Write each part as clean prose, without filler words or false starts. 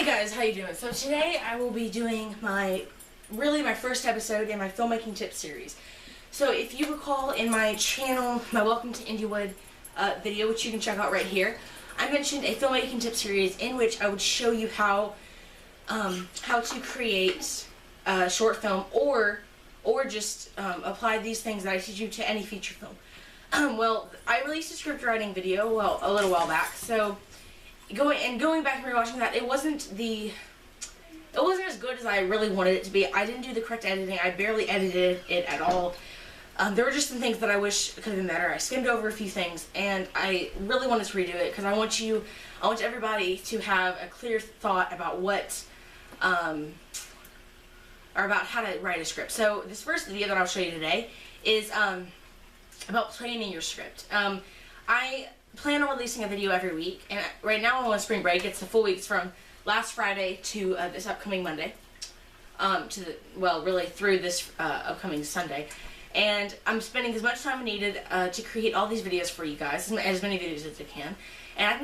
Hey guys, how you doing? So today I will be doing my first episode in my filmmaking tip series. So if you recall in my channel, my Welcome to Indiewood video, which you can check out right here, I mentioned a filmmaking tip series in which I would show you how to create a short film or just apply these things that I teach you to any feature film. Well, I released a script writing video a little while back, so going back and rewatching that, it wasn't as good as I really wanted it to be. I didn't do the correct editing. I barely edited it at all. There were just some things that I wish could have been better. I skimmed over a few things, and I really wanted to redo it because I want everybody to have a clear thought about or about how to write a script. So this first video that I'll show you today is about planning your script. I plan on releasing a video every week, and right now I'm on spring break. It's the full weeks from last Friday to this upcoming Monday, really through this upcoming Sunday. And I'm spending as much time as needed to create all these videos for you guys, as many videos as I can. And I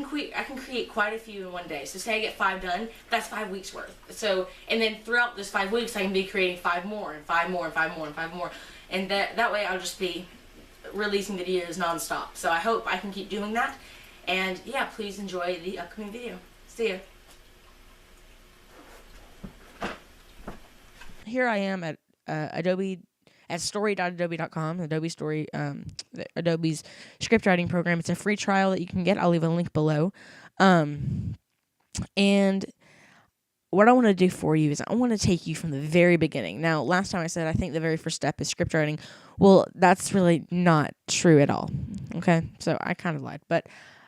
can create quite a few in one day. So say I get 5 done, that's 5 weeks worth. So, and then throughout those 5 weeks, I can be creating 5 more, and 5 more, and 5 more, and 5 more. And that way I'll just be releasing videos non-stop. So I hope I can keep doing that. And yeah, please enjoy the upcoming video. See ya. Here I am at story.adobe.com, Adobe Story, Adobe's script writing program. It's a free trial that you can get. I'll leave a link below. And what I want to do for you is I want to take you from the very beginning. Now, last time I said I think the very first step is script writing. Well, that's really not true at all. Okay, so I kind of lied, but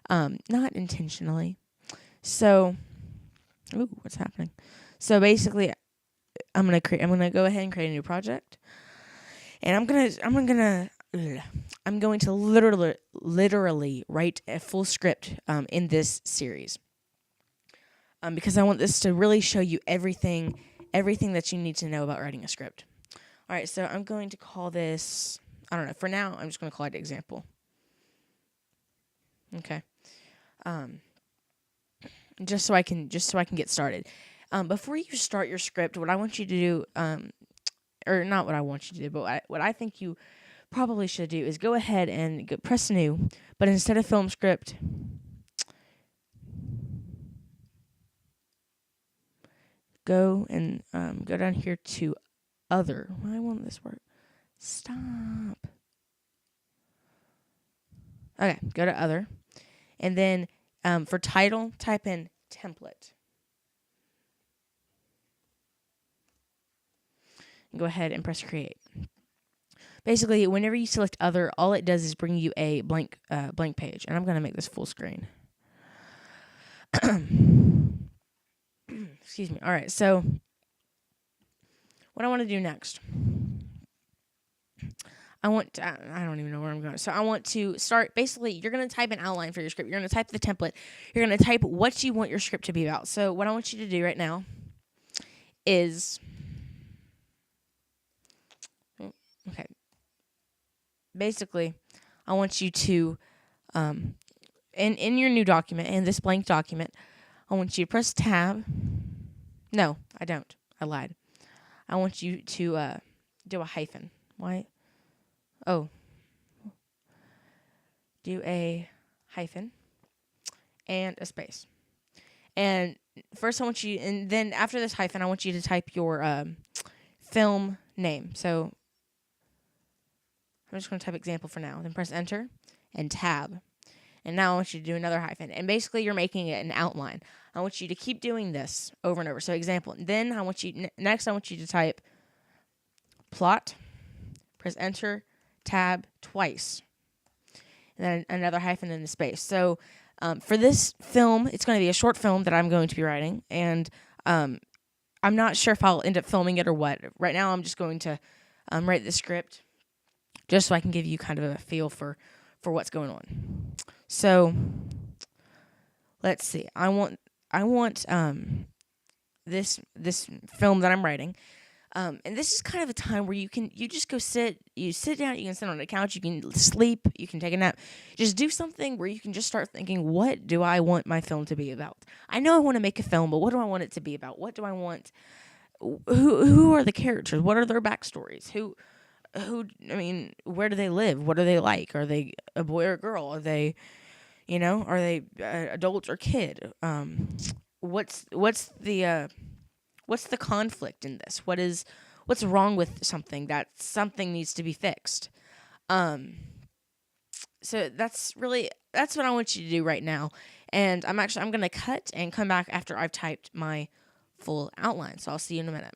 not intentionally. So, ooh, what's happening? So basically, I'm gonna go ahead and create a new project, and I'm going to literally write a full script in this series. Because I want this to really show you everything that you need to know about writing a script. All right, so I'm going to call this, I don't know, for now, I'm just going to call it example. Okay. Just so I can get started. Before you start your script, what I want you to do, or not what I want you to do, but what I think you probably should do is go ahead and press new, but instead of film script, go and go down here to other. Why won't this work? Stop. Okay, go to other. And then for title, type in template. And go ahead and press create. Basically, whenever you select other, all it does is bring you a blank page. And I'm going to make this full screen. Excuse me. All right, so what I want to do next, I don't even know where I'm going. So I want to start, basically, you're going to type an outline for your script. You're going to type the template. You're going to type what you want your script to be about. So what I want you to do right now is, okay, basically, I want you to, in your new document, in this blank document, I want you to press tab. No, I don't. I lied. I want you to do a hyphen. Why? Oh. Do a hyphen and a space. And first I want you, and then after this hyphen, I want you to type your film name. So I'm just going to type example for now. Then press enter and tab. And now I want you to do another hyphen. And basically, you're making it an outline. I want you to keep doing this over and over. So example. Then I want you next. I want you to type plot. Press enter, tab twice, and then another hyphen in the space. So for this film, it's going to be a short film that I'm going to be writing, and I'm not sure if I'll end up filming it or what. Right now, I'm just going to write the script just so I can give you kind of a feel for what's going on. So let's see. I want this film that I'm writing. And this is kind of a time where you just you sit down, you can sit on a couch, you can sleep, you can take a nap, just do something where you can just start thinking, what do I want my film to be about? I know I want to make a film, but what do I want it to be about? What do I want? Who are the characters? What are their backstories? Who? I mean, where do they live? What are they like? Are they a boy or a girl? Are they, are they adult or kid? What's the conflict in this? What's wrong with something that something needs to be fixed? Um, so that's what I want you to do right now. And I'm gonna cut and come back after I've typed my full outline. So I'll see you in a minute.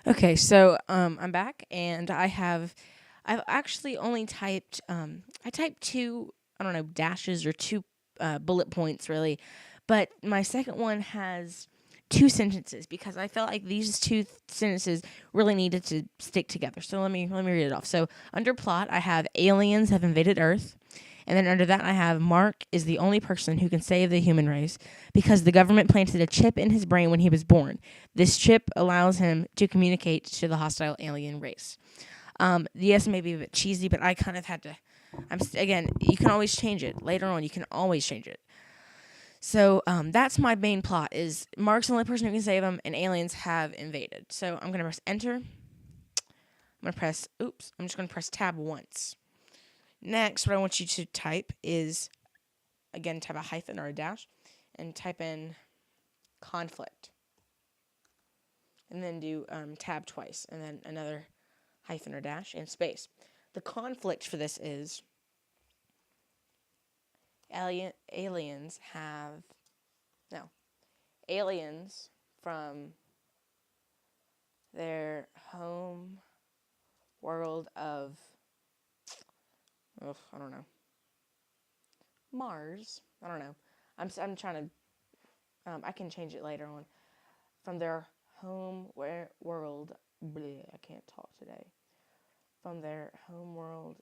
Okay, so I'm back, and I've actually only typed I typed two, I don't know, dashes or two bullet points really, but my second one has two sentences because I felt like these two sentences really needed to stick together. So let me read it off. So under plot, I have aliens have invaded Earth. And then under that, I have Mark is the only person who can save the human race because the government planted a chip in his brain when he was born. This chip allows him to communicate to the hostile alien race. Yes, maybe a bit cheesy, but I kind of had to. Again, you can always change it. Later on, you can always change it. So that's my main plot is Mark's the only person who can save him, and aliens have invaded. So I'm going to press enter. I'm just going to press tab once. Next, what I want you to type is, again, type a hyphen or a dash, and type in conflict. And then do tab twice, and then another hyphen or dash, and space. The conflict for this is aliens from their home world of I don't know. Mars. I don't know. I'm trying to. I can change it later on. From their home world. Bleh, I can't talk today. From their home world.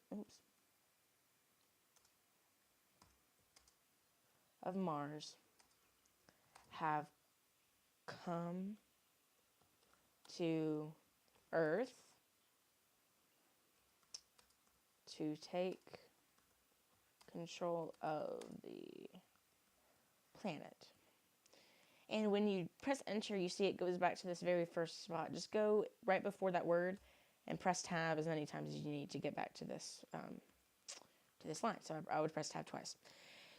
Of Mars. Have come to Earth. To take control of the planet. And when you press enter, you see it goes back to this very first spot. Just go right before that word and press tab as many times as you need to get back to this line. So I would press tab twice.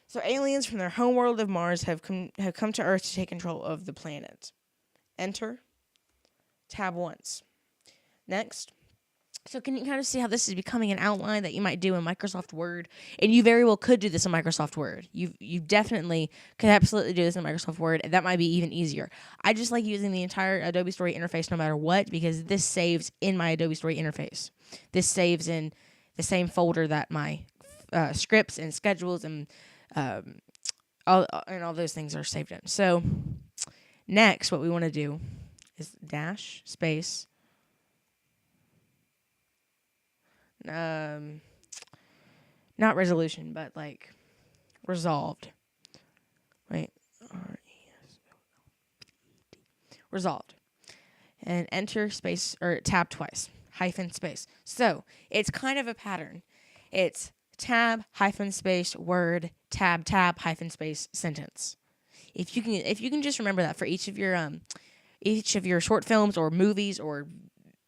So aliens from their home world of Mars have come to Earth to take control of the planet. Enter. Tab once. Next. So can you kind of see how this is becoming an outline that you might do in Microsoft Word? And you very well could do this in Microsoft Word. You definitely could absolutely do this in Microsoft Word. And that might be even easier. I just like using the entire Adobe Story interface no matter what because this saves in my Adobe Story interface. This saves in the same folder that my scripts and schedules and all those things are saved in. So next, what we want to do is dash space. Not resolution, but like resolved. Wait, resolved. And enter space or tab twice, hyphen space. So it's kind of a pattern. It's tab hyphen space word tab hyphen space sentence. If you can just remember that for each of your short films or movies or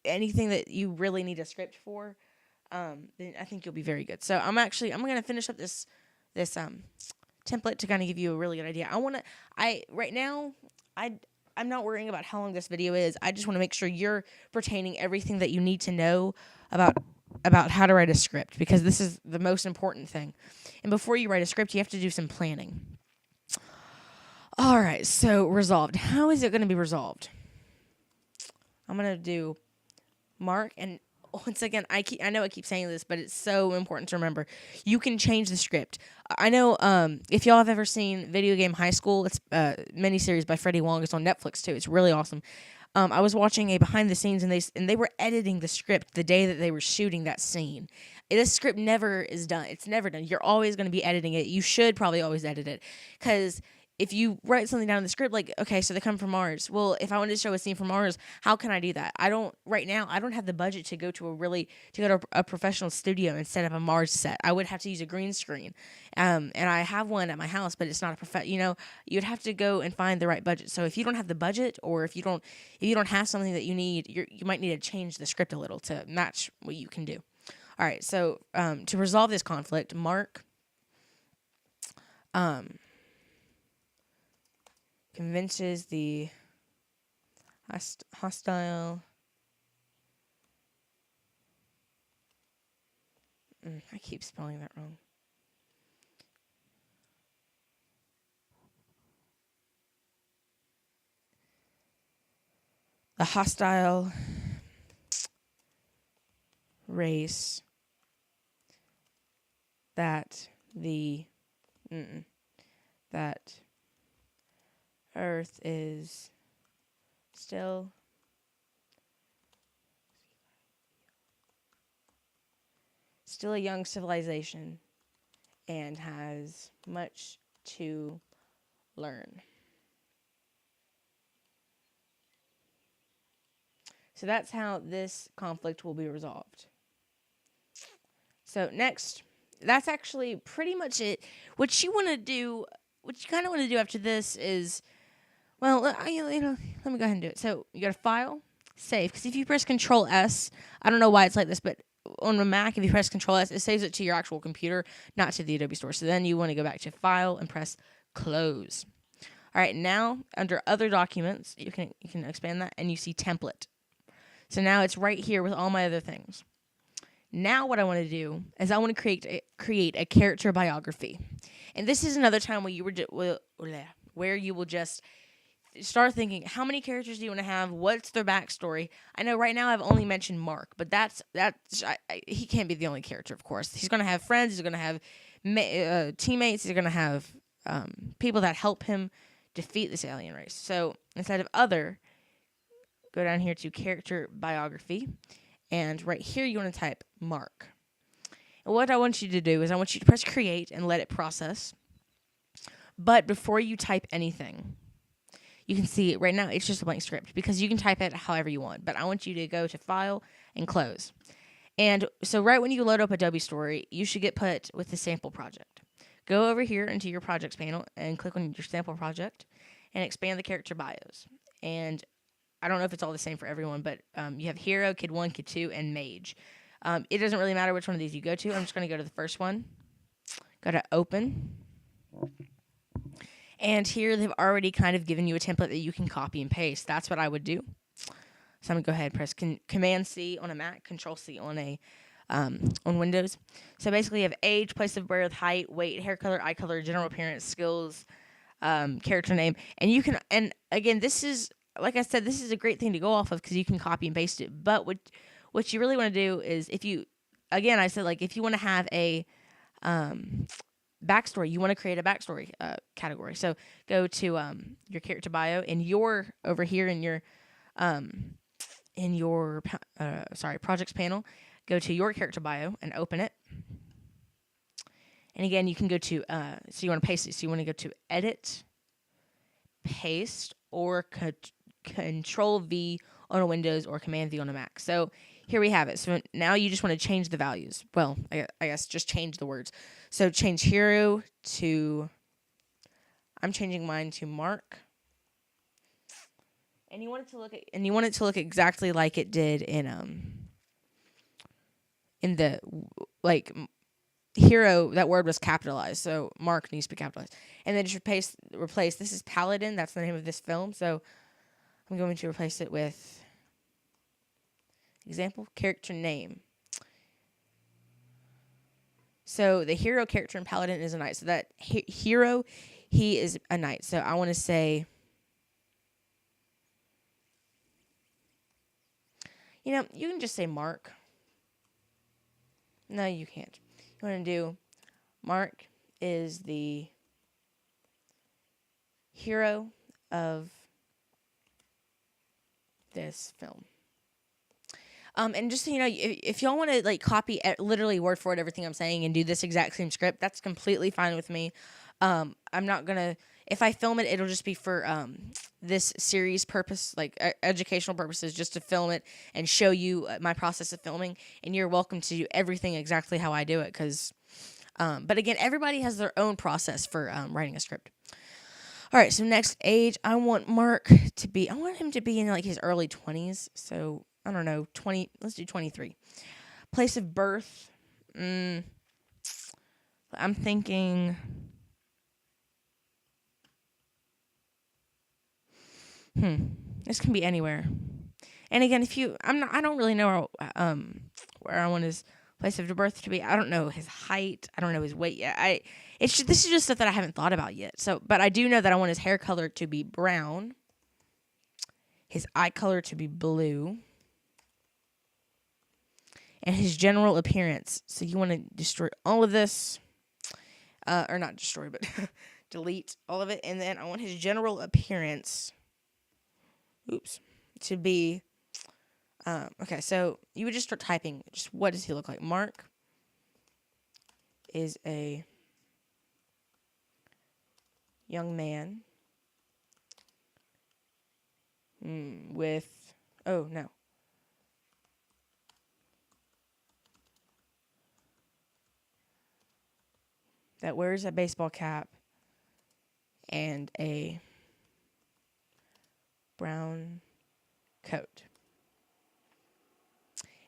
anything that you really need a script for. Then I think you'll be very good. So I'm going to finish up this template to kind of give you a really good idea. I'm not worrying about how long this video is. I just want to make sure you're pertaining everything that you need to know about how to write a script because this is the most important thing. And before you write a script, you have to do some planning. All right, so resolved. How is it going to be resolved? I'm going to do Mark and once again, I know I keep saying this, but it's so important to remember. You can change the script. I know if y'all have ever seen Video Game High School, it's a miniseries by Freddie Wong. It's on Netflix too. It's really awesome. I was watching a behind the scenes, and they were editing the script the day that they were shooting that scene. This script never is done. It's never done. You're always going to be editing it. You should probably always edit it because if you write something down in the script, like, okay, so they come from Mars. Well, if I wanted to show a scene from Mars, how can I do that? Right now, I don't have the budget to go to a professional studio and set up a Mars set. I would have to use a green screen. And I have one at my house, but it's not you'd have to go and find the right budget. So if you don't have the budget or if you don't have something that you need, you might need to change the script a little to match what you can do. All right. So, to resolve this conflict, Mark, convinces the hostile. I keep spelling that wrong. The hostile race that that Earth is Still a young civilization and has much to learn. So that's how this conflict will be resolved. So next, that's actually pretty much it. What you want to do, what you kind of want to do after this is, well, let me go ahead and do it. So you go to File, Save, because if you press Control S, I don't know why it's like this, but on a Mac, if you press Control S, it saves it to your actual computer, not to the Adobe Store. So then you want to go back to File and press Close. All right, now under Other Documents, you can expand that, and you see Template. So now it's right here with all my other things. Now what I want to do is I want to create a character biography. And this is another time where you will just start thinking, how many characters do you want to have? What's their backstory? I know right now I've only mentioned Mark, but he can't be the only character, of course. He's going to have friends. He's going to have teammates. He's going to have people that help him defeat this alien race. So instead of Other, go down here to Character Biography, and right here you want to type Mark. And what I want you to do is I want you to press Create and let it process. But before you type anything, you can see right now it's just a blank script because you can type it however you want. But I want you to go to File and Close. And so right when you load up Adobe Story, you should get put with the sample project. Go over here into your projects panel and click on your sample project and expand the character bios. And I don't know if it's all the same for everyone, but you have Hero, Kid 1, Kid 2, and Mage. It doesn't really matter which one of these you go to. I'm just going to go to the first one. Go to Open. And here they've already kind of given you a template that you can copy and paste. That's what I would do. So I'm going to go ahead and press Command-C on a Mac, Control-C on on Windows. So basically you have age, place of birth, height, weight, hair color, eye color, general appearance, skills, character name. And again, this is, like I said, this is a great thing to go off of because you can copy and paste it. But what you really want to do is if you want to have a backstory, you want to create a backstory category. So go to your character bio and over here in your projects panel, go to your character bio and open it. And again, you can go to so you want to paste it. So you want to go to Edit, Paste, or Control V on a Windows or Command V on a Mac. So here we have it. So now you just want to change the values. Well, I guess just change the words. So change Hero to, I'm changing mine to Mark. And you want it to look exactly like it did in the Hero, that word was capitalized, so Mark needs to be capitalized. And then just replace, this is Paladin, that's the name of this film, so I'm going to replace it with, example, character name. So the hero character in Paladin is a knight, so that hero, he is a knight. So I want to say, you can just say Mark. No, you can't. You want to do Mark is the hero of this film. And just so you know, if y'all want to copy literally word for word everything I'm saying and do this exact same script, that's completely fine with me. I'm not gonna. If I film it, it'll just be for this series purpose, educational purposes, just to film it and show you my process of filming. And you're welcome to do everything exactly how I do it, but again, everybody has their own process for writing a script. All right, so next age, I want him to be in his early 20s. So I don't know, 20. Let's do 23. Place of birth. I'm thinking. This can be anywhere. And again, I don't really know where I want his place of birth to be. I don't know his height. I don't know his weight yet. This is just stuff that I haven't thought about yet. So, but I do know that I want his hair color to be brown, his eye color to be blue, and his general appearance. So you want to destroy all of this, or not destroy, but delete all of it, and then I want his general appearance. to be, okay, so you would just start typing, just what does he look like? Mark is a young man with, oh no, that wears a baseball cap and a brown coat.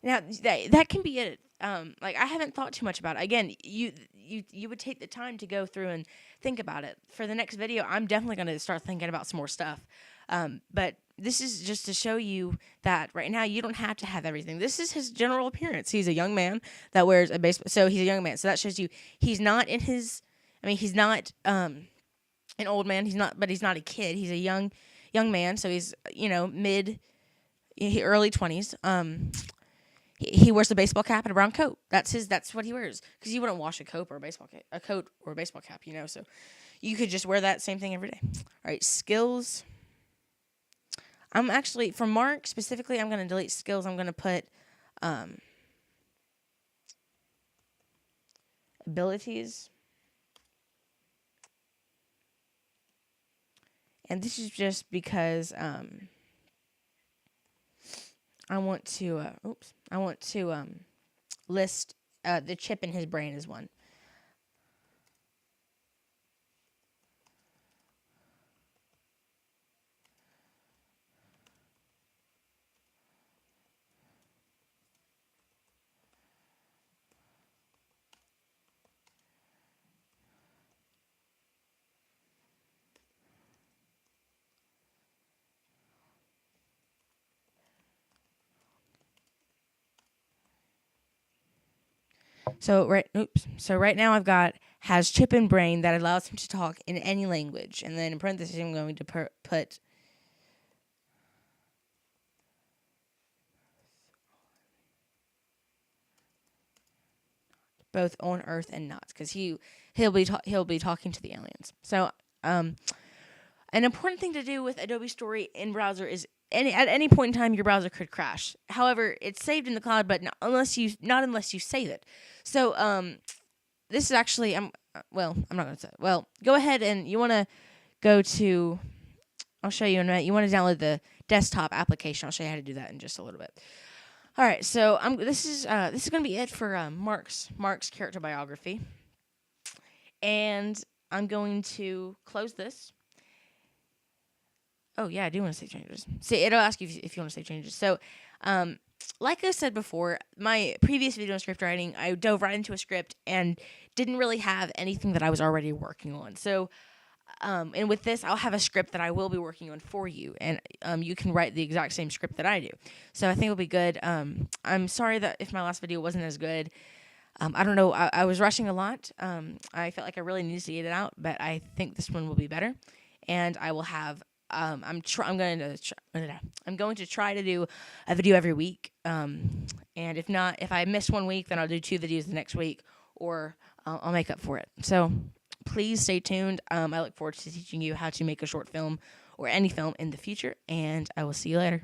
Now that can be it. Like, I haven't thought too much about it. Again, you would take the time to go through and think about it. For the next video, I'm definitely going to start thinking about some more stuff. But this is just to show you that right now you don't have to have everything. This is his general appearance. He's a young man that wears a baseball. So he's a young man. So that shows you he's not in his. I mean, he's not an old man. But he's not a kid. He's a young man. So he's early 20s. He wears a baseball cap and a brown coat. That's what he wears, because you wouldn't wash a coat or a baseball cap, so you could just wear that same thing every day. All right, skills. I'm actually, for Mark specifically, I'm going to delete skills. I'm going to put abilities. And this is just because I want to list the chip in his brain as one. So right now I've got has chip in brain that allows him to talk in any language, and then in parentheses I'm going to put both on Earth and not, because he'll be talking to the aliens. So an important thing to do with Adobe Story in browser is at any point in time your browser could crash. However, it's saved in the cloud, but not unless you save it. So this is actually I'm not going to say. Well, go ahead and you want to go to. I'll show you in a minute. You want to download the desktop application. I'll show you how to do that in just a little bit. All right, so this is going to be it for Mark's character biography, and I'm going to close this. Oh yeah, I do want to save changes. See, it'll ask you if you want to save changes. So, like I said before, my previous video on script writing, I dove right into a script and didn't really have anything that I was already working on. So, and with this, I'll have a script that I will be working on for you, and you can write the exact same script that I do. So I think it'll be good. I'm sorry that if my last video wasn't as good. I don't know. I was rushing a lot. I felt like I really needed to get it out, but I think this one will be better, and I will have. I'm going to try to do a video every week. And if I miss 1 week, then I'll do 2 videos the next week, or I'll make up for it. So please stay tuned. I look forward to teaching you how to make a short film or any film in the future, and I will see you later.